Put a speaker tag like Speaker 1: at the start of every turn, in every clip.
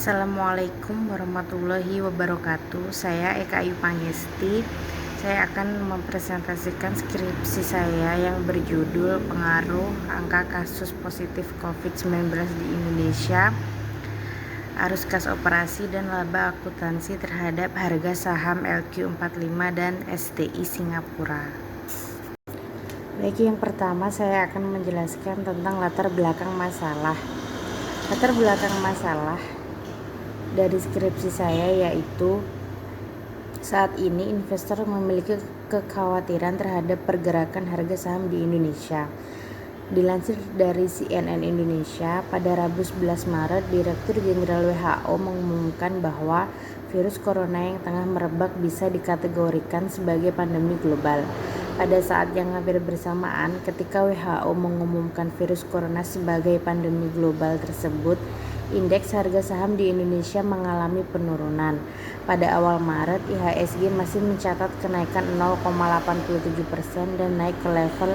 Speaker 1: Assalamualaikum warahmatullahi wabarakatuh. Saya Eka Ayu Pangesti. Saya akan mempresentasikan skripsi saya yang berjudul Pengaruh Angka Kasus Positif COVID-19 di Indonesia, Arus Kas Operasi dan Laba Akuntansi terhadap harga saham LQ45 dan STI Singapura. Baik, yang pertama saya akan menjelaskan tentang latar belakang masalah. Latar belakang masalah dari skripsi saya yaitu saat ini investor memiliki kekhawatiran terhadap pergerakan harga saham di Indonesia. Dilansir dari CNN Indonesia, pada Rabu 11 Maret, Direktur Jenderal WHO mengumumkan bahwa virus corona yang tengah merebak bisa dikategorikan sebagai pandemi global. Pada saat yang hampir bersamaan, ketika WHO mengumumkan virus corona sebagai pandemi global tersebut, indeks harga saham di Indonesia mengalami penurunan. Pada awal Maret, IHSG masih mencatat kenaikan 0,87% dan naik ke level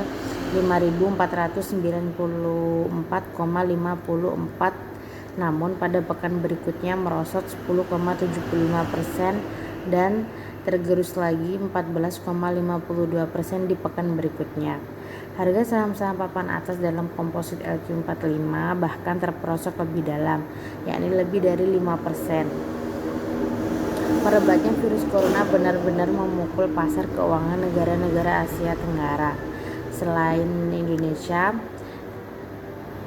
Speaker 1: 5.494,54. Namun pada pekan berikutnya merosot 10,75% dan tergerus lagi 14,52% di pekan berikutnya. Harga saham-saham papan atas dalam komposit LQ45 bahkan terperosok lebih dalam, yakni lebih dari 5%. Merebaknya virus corona benar-benar memukul pasar keuangan negara-negara Asia Tenggara. Selain Indonesia,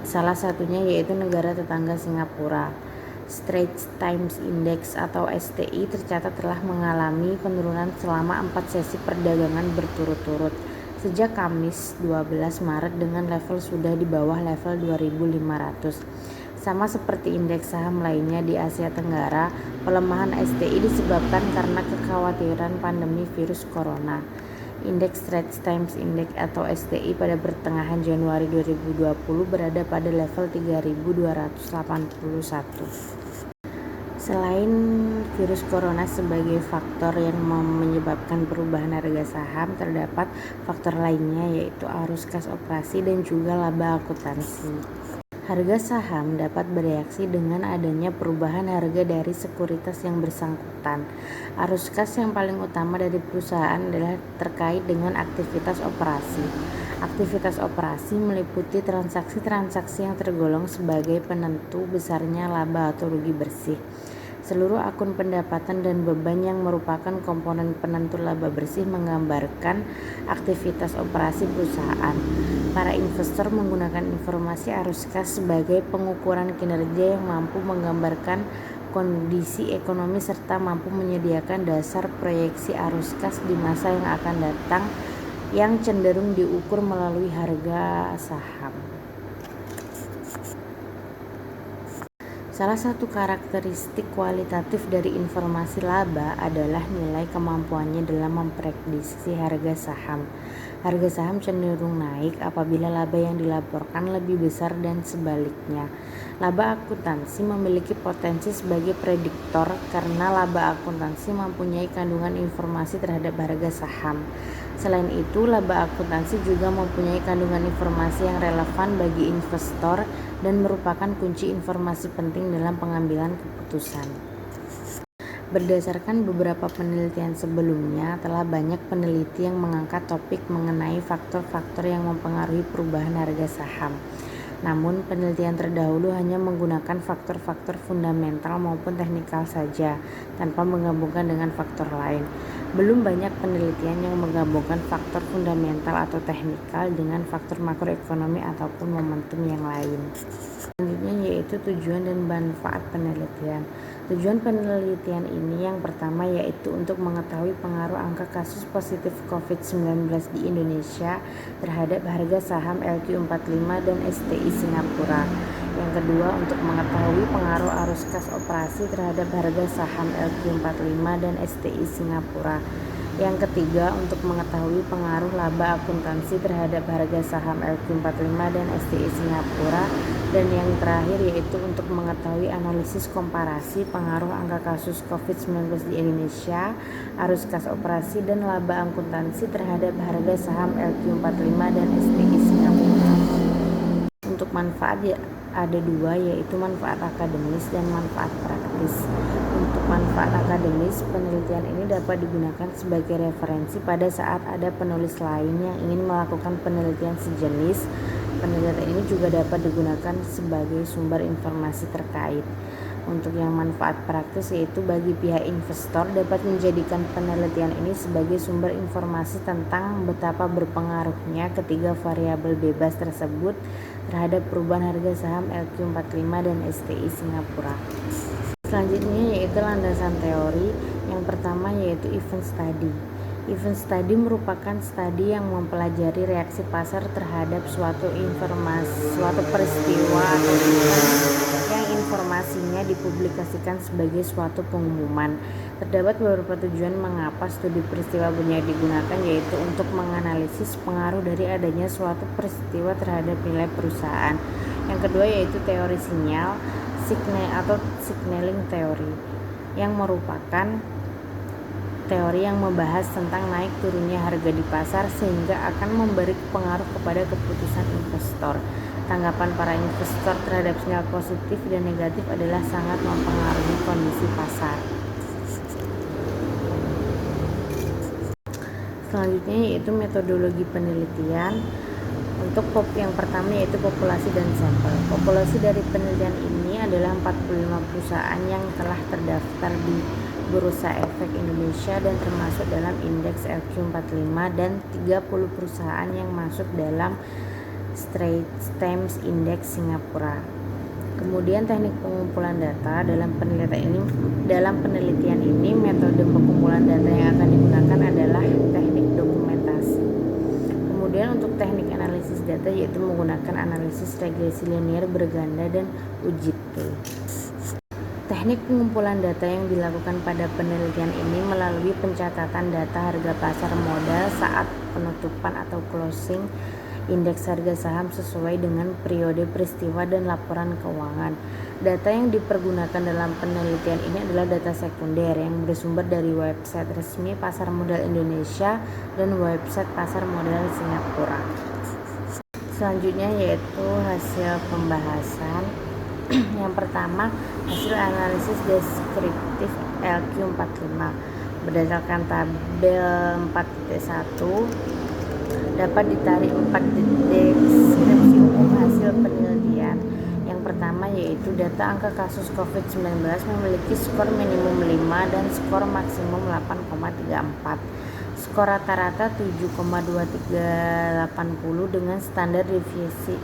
Speaker 1: salah satunya yaitu negara tetangga Singapura. Straits Times Index atau STI tercatat telah mengalami penurunan selama 4 sesi perdagangan berturut-turut sejak Kamis 12 Maret dengan level sudah di bawah level 2.500. Sama seperti indeks saham lainnya di Asia Tenggara, pelemahan STI disebabkan karena kekhawatiran pandemi virus corona. Indeks Straits Times Index atau STI pada pertengahan Januari 2020 berada pada level 3.281. Selain virus corona sebagai faktor yang menyebabkan perubahan harga saham, terdapat faktor lainnya yaitu arus kas operasi dan juga laba akuntansi. Harga saham dapat bereaksi dengan adanya perubahan harga dari sekuritas yang bersangkutan. Arus kas yang paling utama dari perusahaan adalah terkait dengan aktivitas operasi. Aktivitas operasi meliputi transaksi-transaksi yang tergolong sebagai penentu besarnya laba atau rugi bersih. Seluruh akun pendapatan dan beban yang merupakan komponen penentu laba bersih menggambarkan aktivitas operasi perusahaan. Para investor menggunakan informasi arus kas sebagai pengukuran kinerja yang mampu menggambarkan kondisi ekonomi serta mampu menyediakan dasar proyeksi arus kas di masa yang akan datang yang cenderung diukur melalui harga saham. Salah satu karakteristik kualitatif dari informasi laba adalah nilai kemampuannya dalam memprediksi harga saham. Harga saham cenderung naik apabila laba yang dilaporkan lebih besar dan sebaliknya. Laba akuntansi memiliki potensi sebagai prediktor karena laba akuntansi mempunyai kandungan informasi terhadap harga saham. Selain itu, laba akuntansi juga mempunyai kandungan informasi yang relevan bagi investor dan merupakan kunci informasi penting dalam pengambilan keputusan. Berdasarkan beberapa penelitian sebelumnya, telah banyak peneliti yang mengangkat topik mengenai faktor-faktor yang mempengaruhi perubahan harga saham. Namun, penelitian terdahulu hanya menggunakan faktor-faktor fundamental maupun teknikal saja, tanpa menggabungkan dengan faktor lain. Belum banyak penelitian yang menggabungkan faktor fundamental atau teknikal dengan faktor makroekonomi ataupun momentum yang lain. Selanjutnya yaitu tujuan dan manfaat penelitian. Tujuan penelitian ini yang pertama yaitu untuk mengetahui pengaruh angka kasus positif COVID-19 di Indonesia terhadap harga saham LQ45 dan STI Singapura. Yang kedua, untuk mengetahui pengaruh arus kas operasi terhadap harga saham LQ45 dan STI Singapura. Yang ketiga, untuk mengetahui pengaruh laba akuntansi terhadap harga saham LQ45 dan STI Singapura. Dan yang terakhir yaitu untuk mengetahui analisis komparasi pengaruh angka kasus COVID-19 di Indonesia, arus kas operasi dan laba akuntansi terhadap harga saham LQ45 dan STI Singapura. Untuk manfaat ada dua, yaitu manfaat akademis dan manfaat praktis. Untuk manfaat akademis, penelitian ini dapat digunakan sebagai referensi pada saat ada penulis lain yang ingin melakukan penelitian sejenis. Penelitian ini juga dapat digunakan sebagai sumber informasi terkait. Untuk yang manfaat praktis, yaitu bagi pihak investor, dapat menjadikan penelitian ini sebagai sumber informasi tentang betapa berpengaruhnya ketiga variabel bebas tersebut terhadap perubahan harga saham LQ45 dan STI Singapura. Selanjutnya yaitu landasan teori. Yang pertama yaitu event study. Event study merupakan studi yang mempelajari reaksi pasar terhadap suatu peristiwa atau event yang informasinya dipublikasikan sebagai suatu pengumuman. Terdapat beberapa tujuan mengapa studi peristiwa banyak digunakan, yaitu untuk menganalisis pengaruh dari adanya suatu peristiwa terhadap nilai perusahaan. Yang kedua yaitu teori sinyal atau signaling theory, yang merupakan teori yang membahas tentang naik turunnya harga di pasar sehingga akan memberi pengaruh kepada keputusan investor. Tanggapan para investor terhadap sinyal positif dan negatif adalah sangat mempengaruhi kondisi pasar. Selanjutnya yaitu metodologi penelitian. Untuk yang pertama yaitu populasi dan sampel. Populasi dari penelitian ini adalah 45 perusahaan yang telah terdaftar di Bursa Efek Indonesia dan termasuk dalam indeks LQ45 dan 30 perusahaan yang masuk dalam Straits Times Index Singapura. Kemudian teknik pengumpulan data. Dalam penelitian ini metode pengumpulan data yang akan digunakan adalah teknik dokumentasi. Kemudian untuk teknik analisis data yaitu menggunakan analisis regresi linear berganda dan UGT. Teknik pengumpulan data yang dilakukan pada penelitian ini melalui pencatatan data harga pasar modal saat penutupan atau closing, indeks harga saham sesuai dengan periode peristiwa dan laporan keuangan. Data yang dipergunakan dalam penelitian ini adalah data sekunder yang bersumber dari website resmi Pasar Modal Indonesia dan website Pasar Modal Singapura. Selanjutnya yaitu hasil pembahasan. Yang pertama, hasil analisis deskriptif LQ45 berdasarkan tabel 4.1 dapat ditarik 4 deskripsi umum hasil penelitian. Yang pertama yaitu data angka kasus COVID-19 memiliki skor minimum 5 dan skor maksimum 8,34. Skor rata-rata 7,2380 dengan standar deviasi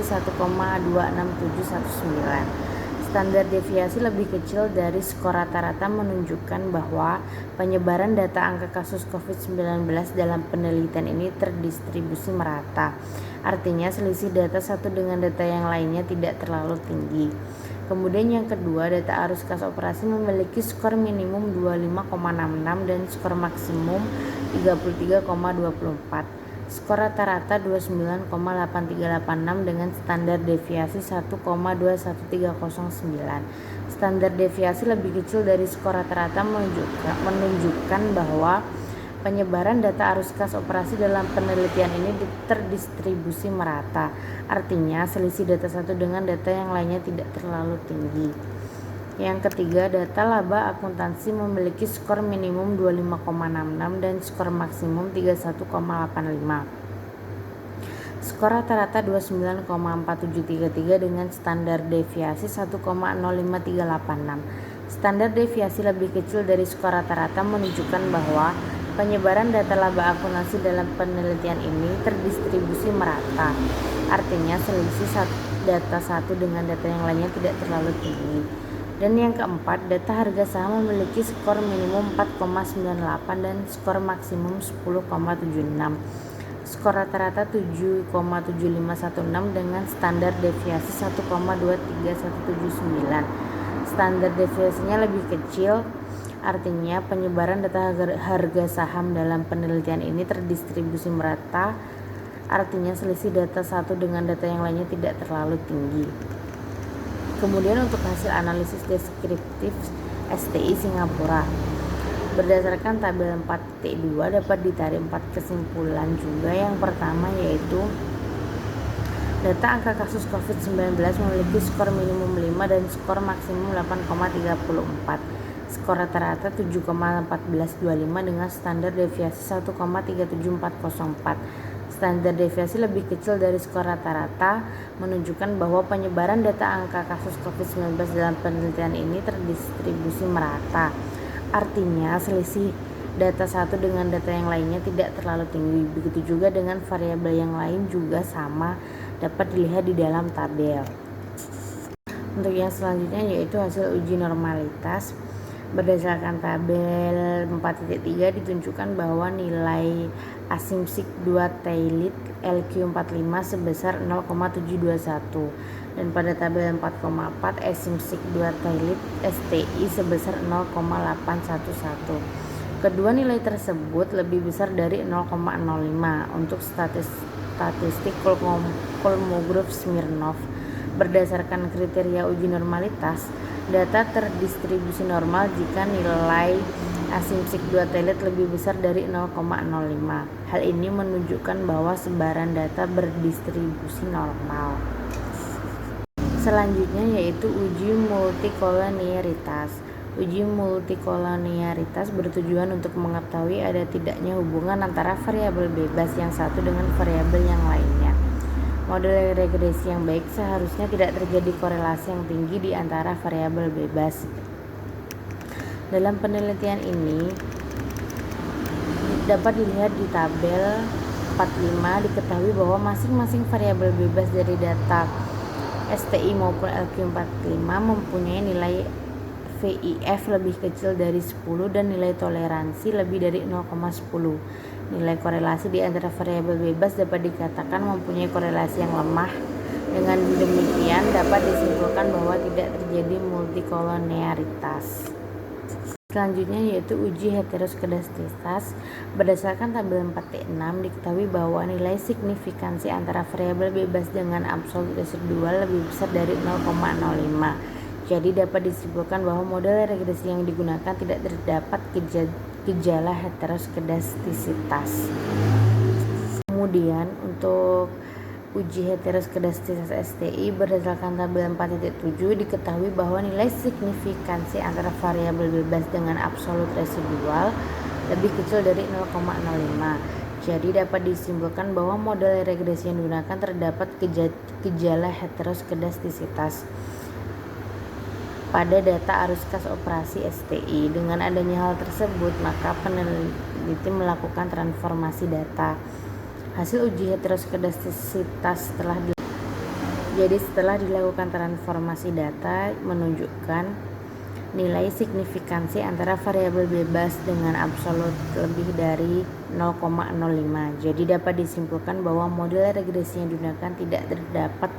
Speaker 1: 1,26719. Standar deviasi lebih kecil dari skor rata-rata menunjukkan bahwa penyebaran data angka kasus COVID-19 dalam penelitian ini terdistribusi merata. Artinya selisih data satu dengan data yang lainnya tidak terlalu tinggi. Kemudian yang kedua, data arus kas operasi memiliki skor minimum 25,66 dan skor maksimum 33,24. Skor rata-rata 29,8386 dengan standar deviasi 1,21309. Standar deviasi lebih kecil dari skor rata-rata menunjukkan bahwa penyebaran data arus kas operasi dalam penelitian ini terdistribusi merata. Artinya selisih data satu dengan data yang lainnya tidak terlalu tinggi. Yang ketiga, data laba akuntansi memiliki skor minimum 25,66 dan skor maksimum 31,85. Skor rata-rata 29,4733 dengan standar deviasi 1,05386. Standar deviasi lebih kecil dari skor rata-rata menunjukkan bahwa penyebaran data laba akuntansi dalam penelitian ini terdistribusi merata. Artinya selisih data satu dengan data yang lainnya tidak terlalu tinggi. Dan yang keempat, data harga saham memiliki skor minimum 4,98 dan skor maksimum 10,76. Skor rata-rata 7,7516 dengan standar deviasi 1,23179. Standar deviasinya lebih kecil, artinya penyebaran data harga saham dalam penelitian ini terdistribusi merata. Artinya selisih data satu dengan data yang lainnya tidak terlalu tinggi. Kemudian untuk hasil analisis deskriptif STI Singapura berdasarkan tabel 4.2 dapat ditarik 4 kesimpulan juga. Yang pertama yaitu Data angka kasus COVID-19 memiliki skor minimum 5 dan skor maksimum 8,34. Skor rata-rata 7,1425 dengan standar deviasi 1,37404. Standar deviasi lebih kecil dari skor rata-rata menunjukkan bahwa penyebaran data angka kasus COVID-19 dalam penelitian ini terdistribusi merata. Artinya, selisih data satu dengan data yang lainnya tidak terlalu tinggi. Begitu juga dengan variabel yang lain juga sama, dapat dilihat di dalam tabel. Untuk yang selanjutnya yaitu hasil uji normalitas. Berdasarkan tabel 4.3 ditunjukkan bahwa nilai asimsik 2 tailit LQ45 sebesar 0,721 dan pada tabel 4,4 asimsik 2 tailit STI sebesar 0,811. Kedua nilai tersebut lebih besar dari 0,05 untuk statistik Kolmogorov-Smirnov. Berdasarkan kriteria uji normalitas, data terdistribusi normal jika nilai asimsik 2 tailit lebih besar dari 0,05. Hal ini menunjukkan bahwa sebaran data berdistribusi normal. Selanjutnya yaitu uji multikolonialitas. Uji multikolonialitas bertujuan untuk mengetahui ada tidaknya hubungan antara variabel bebas yang satu dengan variabel yang lainnya. Model regresi yang baik seharusnya tidak terjadi korelasi yang tinggi di antara variabel bebas. Dalam penelitian ini dapat dilihat di tabel 45 diketahui bahwa masing-masing variabel bebas dari data STI maupun LQ45 mempunyai nilai VIF lebih kecil dari 10 dan nilai toleransi lebih dari 0,10. Nilai korelasi di antara variabel bebas dapat dikatakan mempunyai korelasi yang lemah. Dengan demikian dapat disimpulkan bahwa tidak terjadi multikolonialitas. Selanjutnya yaitu uji heteroskedastisitas. Berdasarkan tabel 4.6 diketahui bahwa nilai signifikansi antara variabel bebas dengan absolut residual lebih besar dari 0,05. Jadi dapat disimpulkan bahwa model regresi yang digunakan tidak terdapat gejala heteroskedastisitas. Kemudian untuk uji heteroskedastisitas STI berdasarkan tabel 4.7 diketahui bahwa nilai signifikansi antara variabel bebas dengan absolut residual lebih kecil dari 0,05. Jadi dapat disimpulkan bahwa model regresi yang digunakan terdapat gejala heteroskedastisitas pada data arus kas operasi STI. Dengan adanya hal tersebut, maka peneliti melakukan transformasi data. Hasil uji heteroskedastisitas setelah dilakukan transformasi data menunjukkan nilai signifikansi antara variabel bebas dengan absolut lebih dari 0,05. Jadi dapat disimpulkan bahwa model regresi yang digunakan tidak terdapat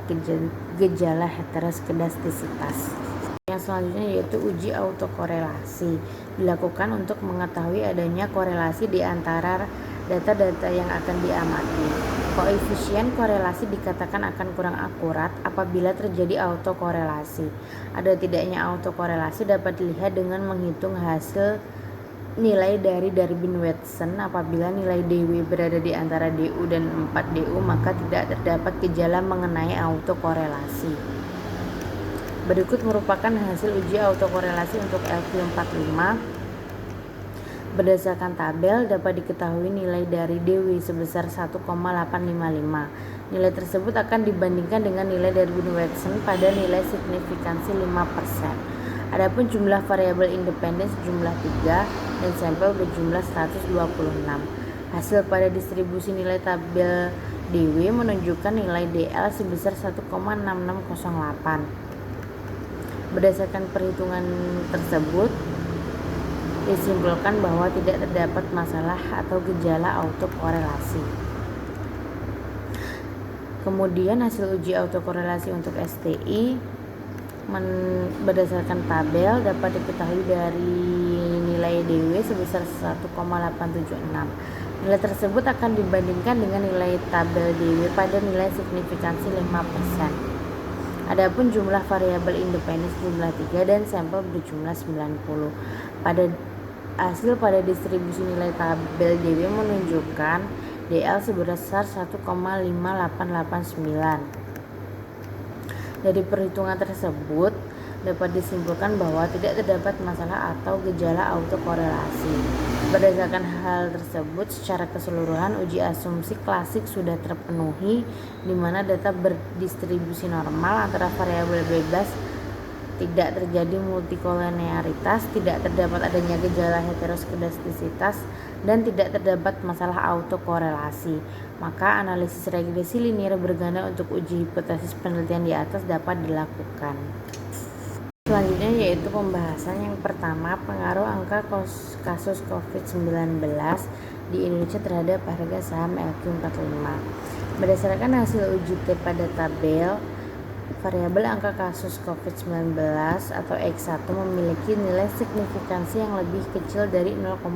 Speaker 1: gejala heteroskedastisitas. Yang selanjutnya yaitu uji autokorelasi. Dilakukan untuk mengetahui adanya korelasi di antara data-data yang akan diamati. Koefisien korelasi dikatakan akan kurang akurat apabila terjadi autokorelasi. Ada tidaknya autokorelasi dapat dilihat dengan menghitung hasil nilai dari Darwin-Watson. Apabila nilai DW berada di antara DU dan 4DU, maka tidak terdapat gejala mengenai autokorelasi. Berikut merupakan hasil uji autokorelasi untuk LQ45. Berdasarkan tabel dapat diketahui nilai dari DW sebesar 1,855. Nilai tersebut akan dibandingkan dengan nilai Darwin-Watson pada nilai signifikansi 5%. Adapun jumlah variabel independen sejumlah 3 dan sampel berjumlah 126. Hasil pada distribusi nilai tabel DW menunjukkan nilai DL sebesar 1,6608. Berdasarkan perhitungan tersebut, disimpulkan bahwa tidak terdapat masalah atau gejala autokorelasi. Kemudian hasil uji autokorelasi untuk STI berdasarkan tabel dapat diketahui dari nilai DW sebesar 1,876. Nilai tersebut akan dibandingkan dengan nilai tabel DW pada nilai signifikansi 5%. Adapun jumlah variabel independen sejumlah 3 dan sampel berjumlah 90. Hasil pada distribusi nilai tabel DW menunjukkan DL sebesar 1,5889. Dari perhitungan tersebut, dapat disimpulkan bahwa tidak terdapat masalah atau gejala autokorelasi. Berdasarkan hal tersebut, secara keseluruhan uji asumsi klasik sudah terpenuhi, di mana data berdistribusi normal antara variabel bebas, tidak terjadi multikolinearitas, tidak terdapat adanya gejala heteroskedastisitas, dan tidak terdapat masalah autokorelasi. Maka analisis regresi linier berganda untuk uji hipotesis penelitian di atas dapat dilakukan. Selanjutnya yaitu pembahasan yang pertama, pengaruh angka kasus COVID-19 di Indonesia terhadap harga saham LQ45. Berdasarkan hasil uji T pada tabel, variabel angka kasus COVID-19 atau X1 memiliki nilai signifikansi yang lebih kecil dari 0,05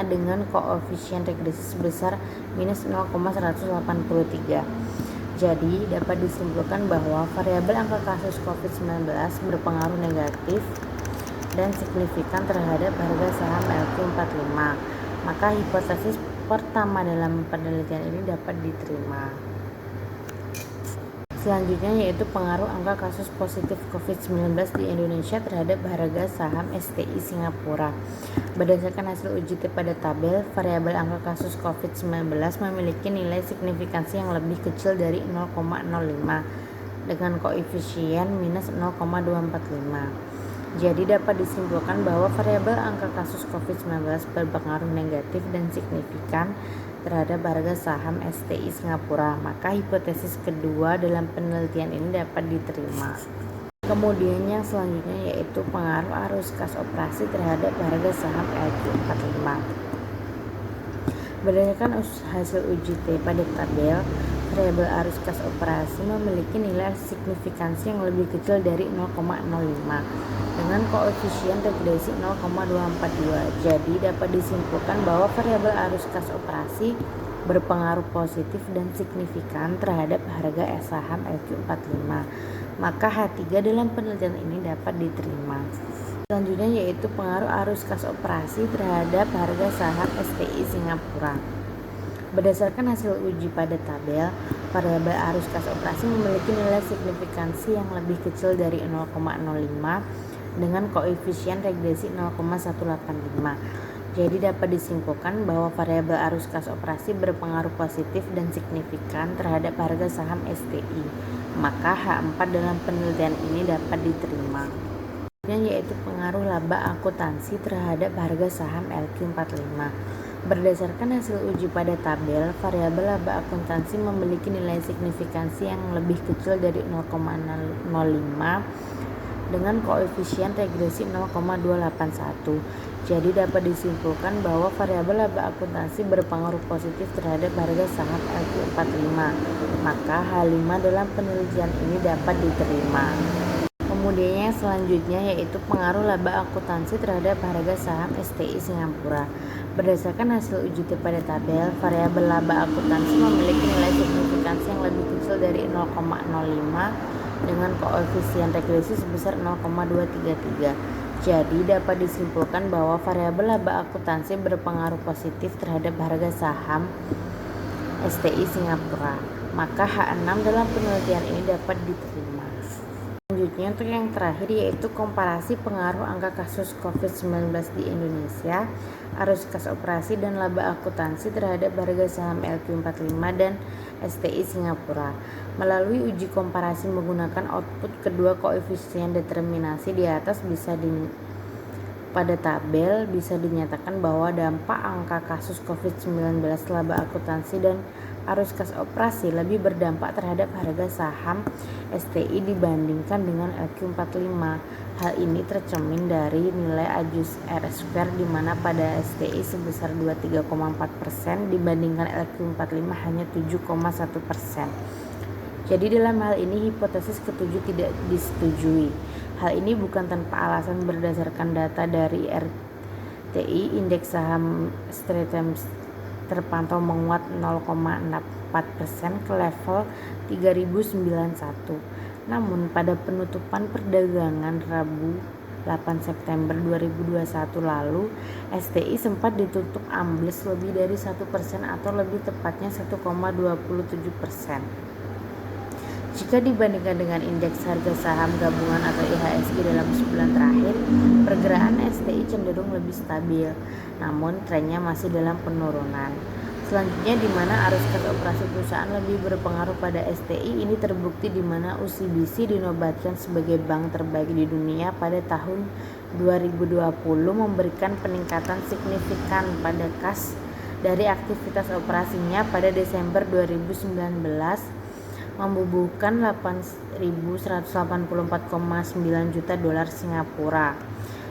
Speaker 1: dengan koefisien regresi sebesar minus 0,183. Jadi, dapat disimpulkan bahwa variabel angka kasus COVID-19 berpengaruh negatif dan signifikan terhadap harga saham LQ45. Maka hipotesis pertama dalam penelitian ini dapat diterima. Selanjutnya yaitu pengaruh angka kasus positif COVID-19 di Indonesia terhadap harga saham STI Singapura. Berdasarkan hasil uji T pada tabel, variabel angka kasus COVID-19 memiliki nilai signifikansi yang lebih kecil dari 0,05 dengan koefisien minus 0,245. Jadi dapat disimpulkan bahwa variabel angka kasus COVID-19 berpengaruh negatif dan signifikan terhadap harga saham STI Singapura. Maka hipotesis kedua dalam penelitian ini dapat diterima. Kemudian yang selanjutnya yaitu pengaruh arus kas operasi terhadap harga saham LQ45. Berdasarkan hasil uji T pada tabel, variabel arus kas operasi memiliki nilai signifikansi yang lebih kecil dari 0,05 dengan koefisien regresi 0,242. Jadi dapat disimpulkan bahwa variabel arus kas operasi berpengaruh positif dan signifikan terhadap harga saham LQ45. Maka H3 dalam penelitian ini dapat diterima. Selanjutnya yaitu pengaruh arus kas operasi terhadap harga saham STI Singapura. Berdasarkan hasil uji pada tabel, variabel arus kas operasi memiliki nilai signifikansi yang lebih kecil dari 0,05 dengan koefisien regresi 0,185. Jadi dapat disimpulkan bahwa variabel arus kas operasi berpengaruh positif dan signifikan terhadap harga saham STI. Maka H4 dalam penelitian ini dapat diterima. Yaitu pengaruh laba akuntansi terhadap harga saham LQ45. Berdasarkan hasil uji pada tabel, variabel laba akuntansi memiliki nilai signifikansi yang lebih kecil dari 0,05 dengan koefisien regresi 0,281. Jadi dapat disimpulkan bahwa variabel laba akuntansi berpengaruh positif terhadap harga saham LQ45. Maka H5 dalam penelitian ini dapat diterima. Kemudian yang selanjutnya yaitu pengaruh laba akuntansi terhadap harga saham STI Singapura. Berdasarkan hasil uji T pada tabel, variabel laba akuntansi memiliki nilai signifikansi yang lebih kecil dari 0,05 dengan koefisien regresi sebesar 0,233. Jadi dapat disimpulkan bahwa variabel laba akuntansi berpengaruh positif terhadap harga saham STI Singapura. Maka H6 dalam penelitian ini dapat diterima. Selanjutnya untuk yang terakhir yaitu komparasi pengaruh angka kasus COVID-19 di Indonesia, arus kas operasi dan laba akuntansi terhadap harga saham LQ45 dan STI Singapura. Melalui uji komparasi menggunakan output kedua koefisien determinasi di atas pada tabel bisa dinyatakan bahwa dampak angka kasus COVID-19 laba akuntansi dan arus kas operasi lebih berdampak terhadap harga saham STI dibandingkan dengan LQ45. Hal ini tercermin dari nilai ajus R-2 di mana pada STI sebesar 23,4% dibandingkan LQ45 hanya 7,1%. Jadi dalam hal ini hipotesis ketujuh tidak disetujui. Hal ini bukan tanpa alasan berdasarkan data dari RTI, indeks saham Stratum terpantau menguat 0,64% ke level 3091. Namun pada penutupan perdagangan Rabu 8 September 2021 lalu, STI sempat ditutup ambles lebih dari 1% atau lebih tepatnya 1,27%. Jika dibandingkan dengan indeks harga saham gabungan atau IHSG dalam sebulan terakhir, pergerakan STI cenderung lebih stabil, namun trennya masih dalam penurunan. Selanjutnya, di mana arus kas operasi perusahaan lebih berpengaruh pada STI, ini terbukti di mana OCBC dinobatkan sebagai bank terbaik di dunia pada tahun 2020, memberikan peningkatan signifikan pada kas dari aktivitas operasinya pada Desember 2019, membubuhkan 8.184,9 juta dolar Singapura.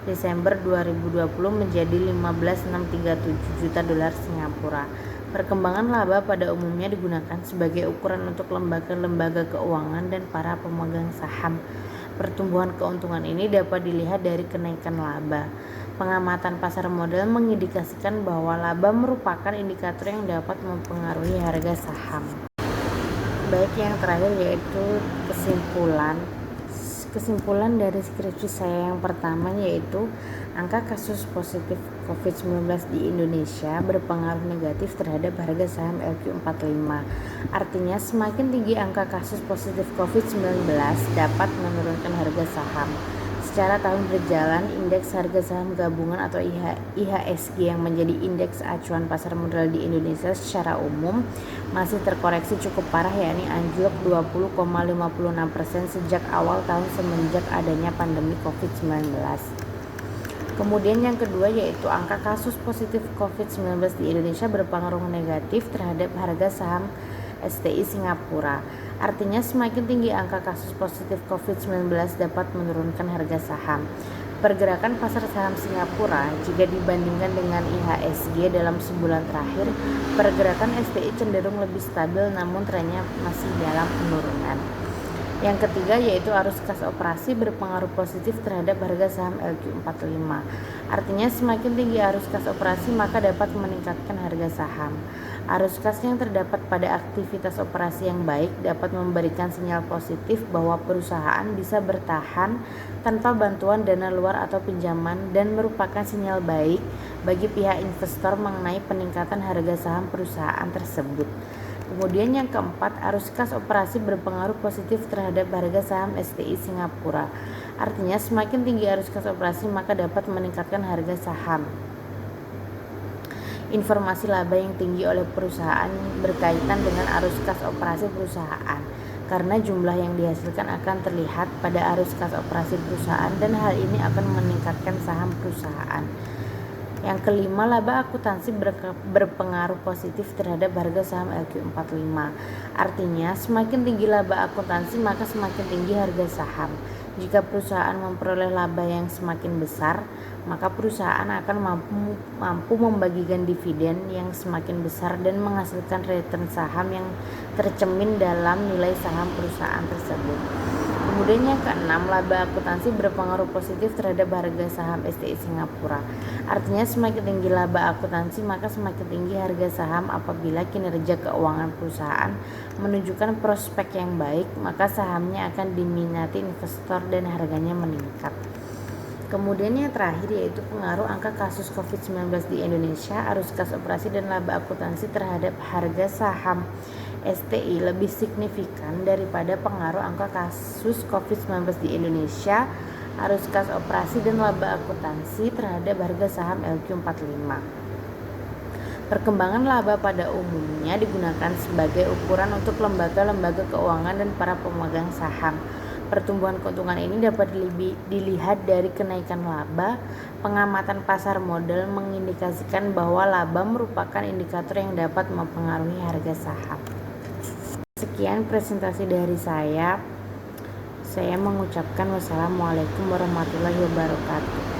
Speaker 1: Desember 2020 menjadi 15.637 juta dolar Singapura. Perkembangan laba pada umumnya digunakan sebagai ukuran untuk lembaga-lembaga keuangan dan para pemegang saham. Pertumbuhan keuntungan ini dapat dilihat dari kenaikan laba. Pengamatan pasar modal mengindikasikan bahwa laba merupakan indikator yang dapat mempengaruhi harga saham. Baik, yang terakhir yaitu kesimpulan dari skripsi saya yang pertama, yaitu angka kasus positif COVID-19 di Indonesia berpengaruh negatif terhadap harga saham LQ45. Artinya, semakin tinggi angka kasus positif COVID-19 dapat menurunkan harga saham. Secara tahun berjalan, indeks harga saham gabungan atau IHSG yang menjadi indeks acuan pasar modal di Indonesia secara umum masih terkoreksi cukup parah, yakni anjlok 20,56% sejak awal tahun semenjak adanya pandemi COVID-19. Kemudian yang kedua yaitu angka kasus positif COVID-19 di Indonesia berpengaruh negatif terhadap harga saham STI Singapura. Artinya, semakin tinggi angka kasus positif COVID-19 dapat menurunkan harga saham. Pergerakan pasar saham Singapura jika dibandingkan dengan IHSG dalam sebulan terakhir, pergerakan STI cenderung lebih stabil namun trennya masih dalam penurunan. Yang ketiga yaitu arus kas operasi berpengaruh positif terhadap harga saham LQ45. Artinya, semakin tinggi arus kas operasi maka dapat meningkatkan harga saham. Arus kas yang terdapat pada aktivitas operasi yang baik dapat memberikan sinyal positif bahwa perusahaan bisa bertahan tanpa bantuan dana luar atau pinjaman, dan merupakan sinyal baik bagi pihak investor mengenai peningkatan harga saham perusahaan tersebut. Kemudian yang keempat, arus kas operasi berpengaruh positif terhadap harga saham STI Singapura. Artinya, semakin tinggi arus kas operasi maka dapat meningkatkan harga saham. Informasi laba yang tinggi oleh perusahaan berkaitan dengan arus kas operasi perusahaan, karena jumlah yang dihasilkan akan terlihat pada arus kas operasi perusahaan dan hal ini akan meningkatkan saham perusahaan. Yang kelima, laba akuntansi berpengaruh positif terhadap harga saham LQ45. Artinya, semakin tinggi laba akuntansi maka semakin tinggi harga saham. Jika perusahaan memperoleh laba yang semakin besar, maka perusahaan akan mampu membagikan dividen yang semakin besar dan menghasilkan return saham yang tercermin dalam nilai saham perusahaan tersebut. Kemudian yang keenam, laba akuntansi berpengaruh positif terhadap harga saham STI Singapura. Artinya, semakin tinggi laba akuntansi maka semakin tinggi harga saham. Apabila kinerja keuangan perusahaan menunjukkan prospek yang baik, maka sahamnya akan diminati investor dan harganya meningkat. Kemudian yang terakhir yaitu pengaruh angka kasus COVID-19 di Indonesia, arus kas operasi dan laba akuntansi terhadap harga saham STI lebih signifikan daripada pengaruh angka kasus COVID-19 di Indonesia, arus kas operasi dan laba akuntansi terhadap harga saham LQ45. Perkembangan laba pada umumnya digunakan sebagai ukuran untuk lembaga-lembaga keuangan dan para pemegang saham. Pertumbuhan keuntungan ini dapat dilihat dari kenaikan laba. Pengamatan pasar modal mengindikasikan bahwa laba merupakan indikator yang dapat mempengaruhi harga saham. Sekian presentasi dari saya. Saya mengucapkan wassalamualaikum warahmatullahi wabarakatuh.